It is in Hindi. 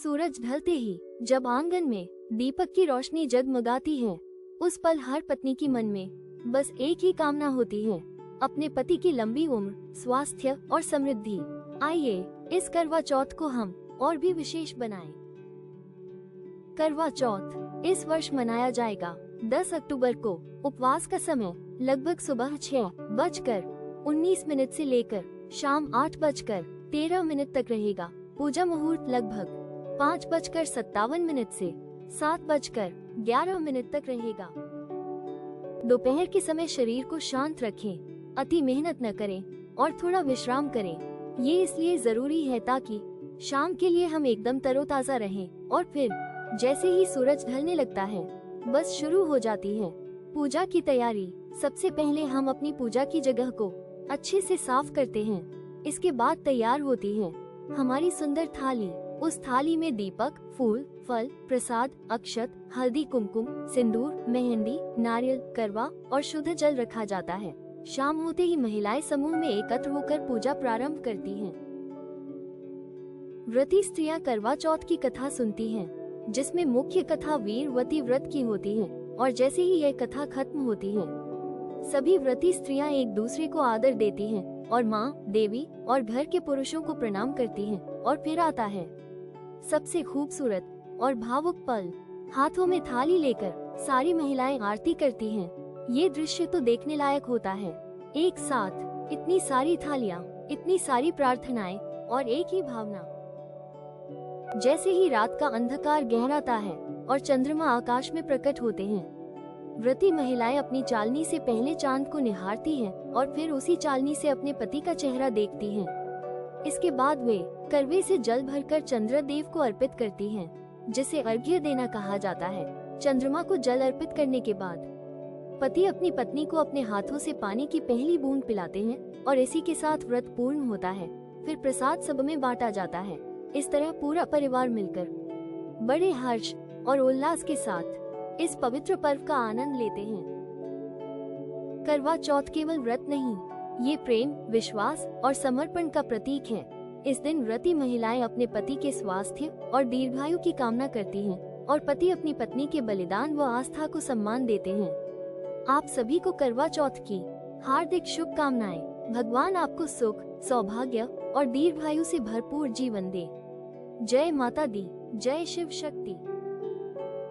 सूरज ढलते ही जब आंगन में दीपक की रोशनी जगमगाती है, उस पल हर पत्नी की मन में बस एक ही कामना होती है, अपने पति की लंबी उम्र, स्वास्थ्य और समृद्धि। आइए इस करवा चौथ को हम और भी विशेष बनाएं। करवा चौथ इस वर्ष मनाया जाएगा 10 अक्टूबर को। उपवास का समय लगभग सुबह 6:19 से लेकर शाम 8:13 तक रहेगा। पूजा मुहूर्त लगभग 5:57 से 7:11 तक रहेगा। दोपहर के समय शरीर को शांत रखें, अति मेहनत न करें और थोड़ा विश्राम करें। ये इसलिए जरूरी है ताकि शाम के लिए हम एकदम तरोताजा रहें और फिर जैसे ही सूरज ढलने लगता है बस शुरू हो जाती है पूजा की तैयारी। सबसे पहले हम अपनी पूजा की जगह को अच्छे से साफ करते हैं। इसके बाद तैयार होती है हमारी सुंदर थाली। उस थाली में दीपक, फूल, फल, प्रसाद, अक्षत, हल्दी, कुमकुम, सिंदूर, मेहंदी, नारियल, करवा और शुद्ध जल रखा जाता है। शाम होते ही महिलाएं समूह में एकत्र होकर पूजा प्रारंभ करती हैं। व्रती स्त्रियां करवा चौथ की कथा सुनती हैं, जिसमें मुख्य कथा वीरवती व्रत की होती है और जैसे ही यह कथा खत्म होती है सभी व्रती स्त्रियां एक दूसरे को आदर देती हैं और माँ, देवी और घर के पुरुषों को प्रणाम करती हैं। और फिर आता है सबसे खूबसूरत और भावुक पल। हाथों में थाली लेकर सारी महिलाएं आरती करती हैं। ये दृश्य तो देखने लायक होता है। एक साथ इतनी सारी थालियां, इतनी सारी प्रार्थनाएं और एक ही भावना। जैसे ही रात का अंधकार गहराता है और चंद्रमा आकाश में प्रकट होते हैं, व्रती महिलाएं अपनी चालनी से पहले चांद को निहारती हैं और फिर उसी चालनी से अपने पति का चेहरा देखती हैं। इसके बाद वे करवे से जल भरकर चंद्रदेव को अर्पित करती हैं, जिसे अर्घ्य देना कहा जाता है। चंद्रमा को जल अर्पित करने के बाद पति अपनी पत्नी को अपने हाथों से पानी की पहली बूंद पिलाते हैं और इसी के साथ व्रत पूर्ण होता है। फिर प्रसाद सब में बांटा जाता है। इस तरह पूरा परिवार मिलकर बड़े हर्ष और उल्लास के साथ इस पवित्र पर्व का आनंद लेते हैं। करवा चौथ केवल व्रत नहीं, ये प्रेम, विश्वास और समर्पण का प्रतीक है। इस दिन व्रती महिलाएं अपने पति के स्वास्थ्य और दीर्घायु की कामना करती हैं और पति अपनी पत्नी के बलिदान व आस्था को सम्मान देते हैं। आप सभी को करवा चौथ की हार्दिक शुभकामनाएं। भगवान आपको सुख, सौभाग्य और दीर्घायु से भरपूर जीवन दे। जय माता दी, जय शिव शक्ति।